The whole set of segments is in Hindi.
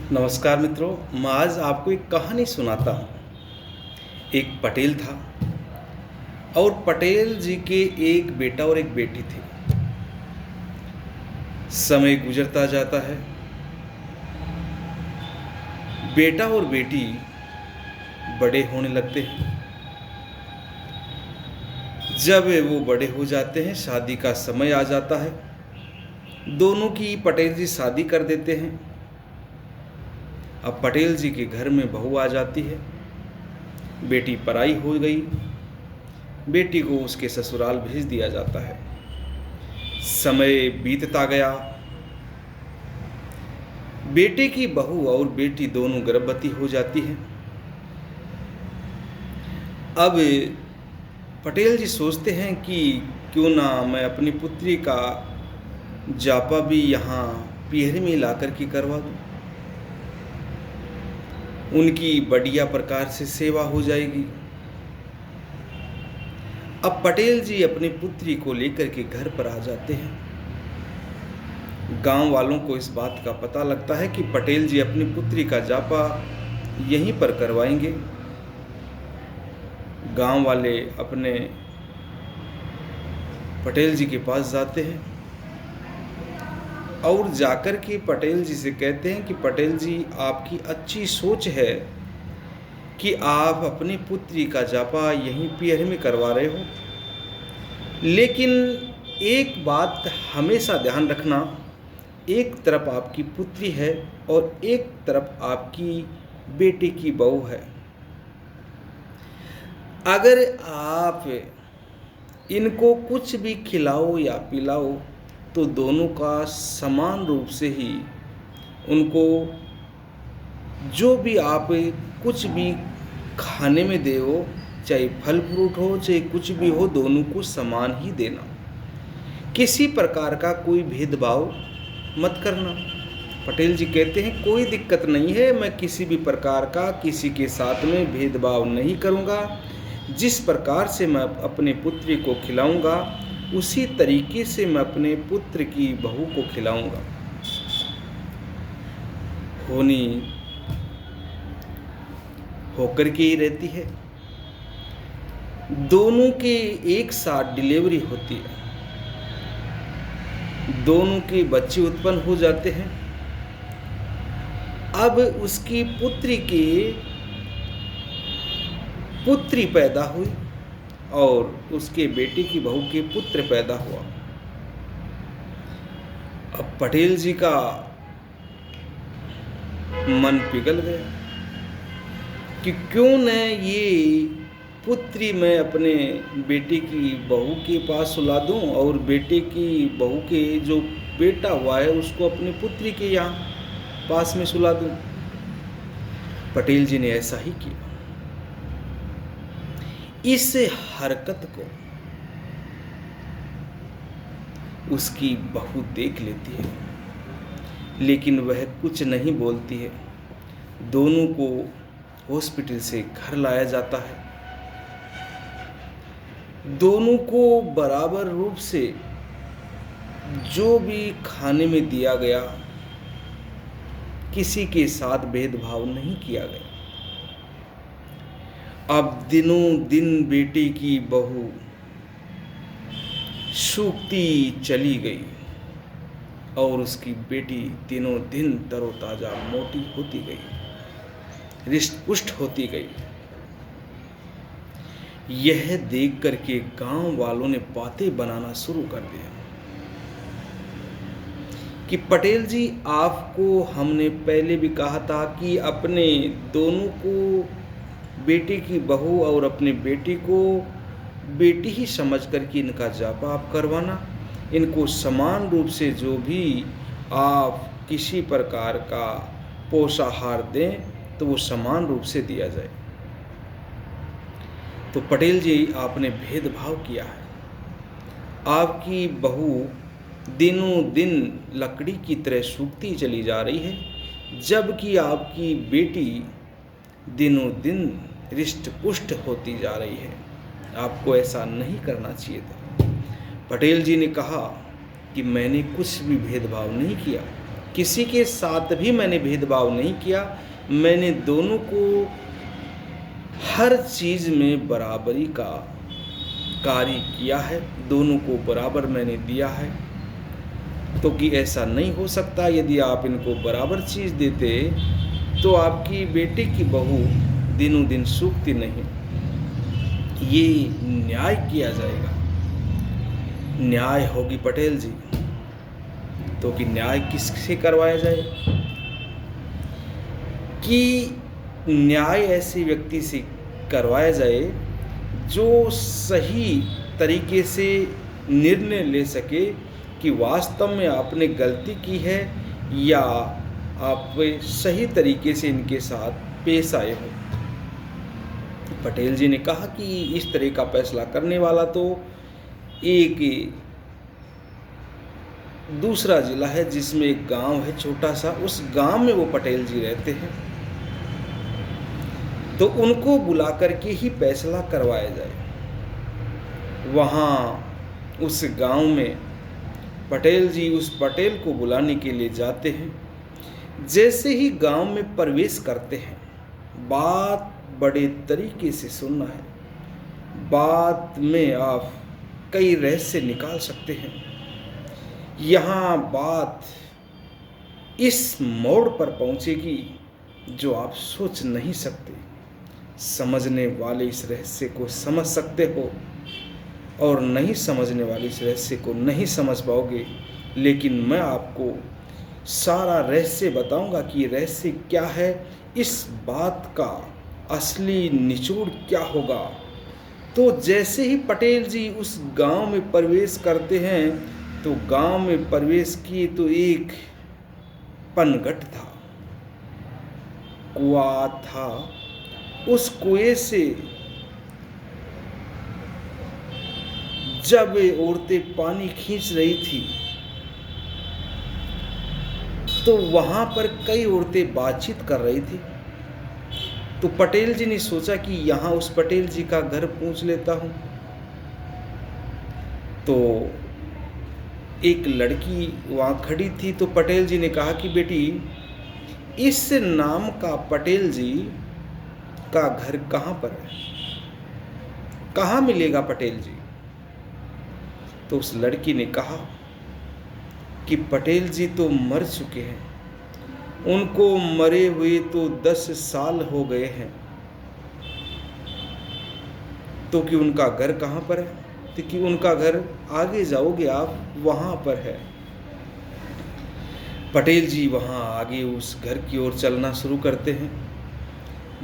नमस्कार मित्रों, मैं आज आपको एक कहानी सुनाता हूँ। एक पटेल था और पटेल जी के एक बेटा और एक बेटी थी। समय गुजरता जाता है। बेटा और बेटी बड़े होने लगते हैं। जब वो बड़े हो जाते हैं, शादी का समय आ जाता है। दोनों की पटेल जी शादी कर देते हैं। अब पटेल जी के घर में बहू आ जाती है। बेटी पराई हो गई। बेटी को उसके ससुराल भेज दिया जाता है। समय बीतता गया। बेटे की बहू और बेटी दोनों गर्भवती हो जाती हैं। अब पटेल जी सोचते हैं कि क्यों ना मैं अपनी पुत्री का जापा भी यहाँ पीहर में ला कर के करवा दूँ। उनकी बढ़िया प्रकार से सेवा हो जाएगी। अब पटेल जी अपनी पुत्री को लेकर के घर पर आ जाते हैं। गांव वालों को इस बात का पता लगता है कि पटेल जी अपनी पुत्री का जापा यहीं पर करवाएंगे। गांव वाले अपने पटेल जी के पास जाते हैं और जाकर के पटेल जी से कहते हैं कि पटेल जी, आपकी अच्छी सोच है कि आप अपनी पुत्री का जापा यहीं पीहर में करवा रहे हो, लेकिन एक बात हमेशा ध्यान रखना, एक तरफ आपकी पुत्री है और एक तरफ आपकी बेटे की बहू है। अगर आप इनको कुछ भी खिलाओ या पिलाओ तो दोनों का समान रूप से ही उनको जो भी आप कुछ भी खाने में दो, चाहे फल फ्रूट हो चाहे कुछ भी हो, दोनों को समान ही देना। किसी प्रकार का कोई भेदभाव मत करना। पटेल जी कहते हैं कोई दिक्कत नहीं है, मैं किसी भी प्रकार का किसी के साथ में भेदभाव नहीं करूँगा। जिस प्रकार से मैं अपने पुत्री को खिलाऊंगा उसी तरीके से मैं अपने पुत्र की बहू को खिलाऊंगा। होनी होकर के ही रहती है। दोनों के एक साथ डिलीवरी होती है। दोनों के बच्चे उत्पन्न हो जाते हैं। अब उसकी पुत्री पैदा हुई और उसके बेटे की बहू के पुत्र पैदा हुआ। अब पटेल जी का मन पिघल गया कि क्यों न ये पुत्री मैं अपने बेटे की बहू के पास सुला दूं और बेटे की बहू के जो बेटा हुआ है उसको अपनी पुत्री के यहाँ पास में सुला दूं। पटेल जी ने ऐसा ही किया। इस हरकत को उसकी बहू देख लेती है, लेकिन वह कुछ नहीं बोलती है। दोनों को हॉस्पिटल से घर लाया जाता है। दोनों को बराबर रूप से जो भी खाने में दिया गया, किसी के साथ भेदभाव नहीं किया गया। अब दिनों दिन बेटे की बहू सूखती चली गई और उसकी बेटी दिनों दिन तरोताजा मोटी होती गई, हृष्ट पुष्ट होती गई। यह देख करके गांव वालों ने बातें बनाना शुरू कर दिया कि पटेल जी, आपको हमने पहले भी कहा था कि अपने दोनों को, बेटे की बहू और अपने बेटी को बेटी ही समझ करके इनका जापा आप करवाना। इनको समान रूप से जो भी आप किसी प्रकार का पोषाहार दें तो वो समान रूप से दिया जाए। तो पटेल जी, आपने भेदभाव किया है। आपकी बहू दिनों दिन लकड़ी की तरह सूखती चली जा रही है, जबकि आपकी बेटी दिनों दिन हृष्ट पुष्ट होती जा रही है। आपको ऐसा नहीं करना चाहिए था। पटेल जी ने कहा कि मैंने कुछ भी भेदभाव नहीं किया। किसी के साथ भी मैंने भेदभाव नहीं किया। मैंने दोनों को हर चीज़ में बराबरी का कार्य किया है, दोनों को बराबर मैंने दिया है। तो कि ऐसा नहीं हो सकता, यदि आप इनको बराबर चीज़ देते तो आपकी बेटी की बहू दिनों दिन सूखती नहीं। ये न्याय किया जाएगा, न्याय होगी पटेल जी। तो कि न्याय किससे करवाया जाए? कि न्याय ऐसे व्यक्ति से करवाया जाए जो सही तरीके से निर्णय ले सके कि वास्तव में आपने गलती की है या आप सही तरीके से इनके साथ पेश आए हो। पटेल जी ने कहा कि इस तरह का फैसला करने वाला तो एक दूसरा जिला है जिसमें एक गांव है छोटा सा, उस गांव में वो पटेल जी रहते हैं, तो उनको बुला करके ही फैसला करवाया जाए। वहाँ उस गांव में पटेल जी उस पटेल को बुलाने के लिए जाते हैं। जैसे ही गांव में प्रवेश करते हैं, बात बड़े तरीके से सुनना है, बात में आप कई रहस्य निकाल सकते हैं। यहाँ बात इस मोड़ पर पहुँचेगी जो आप सोच नहीं सकते। समझने वाले इस रहस्य को समझ सकते हो और नहीं समझने वाले इस रहस्य को नहीं समझ पाओगे, लेकिन मैं आपको सारा रहस्य बताऊंगा कि रहस्य क्या है, इस बात का असली निचोड़ क्या होगा। तो जैसे ही पटेल जी उस गांव में प्रवेश करते हैं, तो गांव में प्रवेश किए तो एक पनघट था, कुआं था। उस कुएं से जब औरतें पानी खींच रही थी तो वहां पर कई औरतें बातचीत कर रही थी। तो पटेल जी ने सोचा कि यहाँ उस पटेल जी का घर पूछ लेता हूँ। तो एक लड़की वहाँ खड़ी थी, तो पटेल जी ने कहा कि बेटी, इस नाम का पटेल जी का घर कहाँ पर है, कहाँ मिलेगा पटेल जी? तो उस लड़की ने कहा कि पटेल जी तो मर चुके हैं, उनको मरे हुए तो 10 साल हो गए हैं। तो कि उनका घर कहाँ पर है? तो कि उनका घर आगे जाओगे आप, वहाँ पर है। पटेल जी वहाँ आगे उस घर की ओर चलना शुरू करते हैं।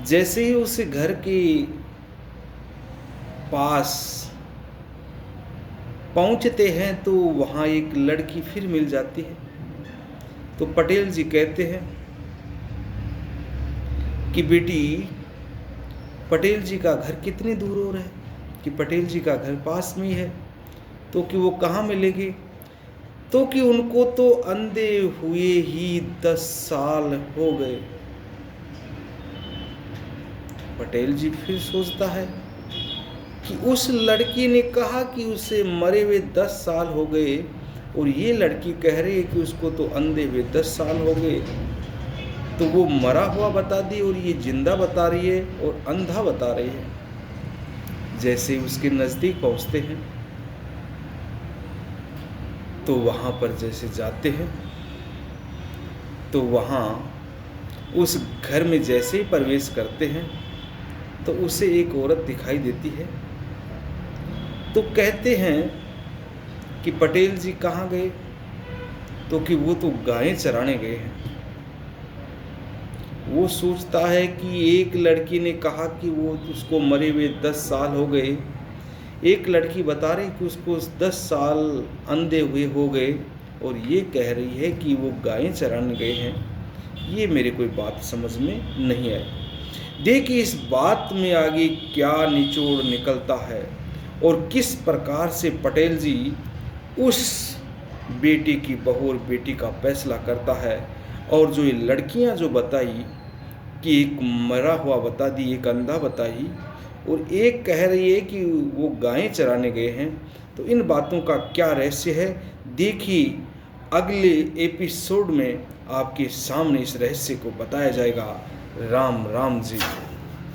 जैसे ही उस घर के पास पहुँचते हैं तो वहाँ एक लड़की फिर मिल जाती है। तो पटेल जी कहते हैं कि बेटी, पटेल जी का घर कितनी दूर हो रहा है? कि पटेल जी का घर पास में ही है। तो कि वो कहाँ मिलेगी? तो कि उनको तो अंधे हुए ही 10 साल हो गए। पटेल जी फिर सोचता है कि उस लड़की ने कहा कि उसे मरे हुए 10 साल हो गए और ये लड़की कह रही है कि उसको तो अंधे हुए 10 साल हो गए। तो वो मरा हुआ बता दी और ये जिंदा बता रही है और अंधा बता रही है। जैसे ही उसके नज़दीक पहुंचते हैं तो वहाँ पर जैसे जाते हैं तो वहाँ उस घर में जैसे ही प्रवेश करते हैं तो उसे एक औरत दिखाई देती है। तो कहते हैं कि पटेल जी कहाँ गए? तो कि वो तो गायें चराने गए हैं। वो सोचता है कि एक लड़की ने कहा कि वो उसको मरे हुए 10 साल हो गए, एक लड़की बता रही कि उसको 10 साल अंधे हुए हो गए और ये कह रही है कि वो गायें चराने गए हैं। ये मेरे कोई बात समझ में नहीं आई। देखिए इस बात में आगे क्या निचोड़ निकलता है और किस प्रकार से पटेल जी उस बेटी की बहू और बेटी का फैसला करता है। और जो ये लड़कियां जो बताई कि एक मरा हुआ बता दी, एक अंधा बताई और एक कह रही है कि वो गायें चराने गए हैं, तो इन बातों का क्या रहस्य है देखिए अगले एपिसोड में आपके सामने इस रहस्य को बताया जाएगा। राम राम जी।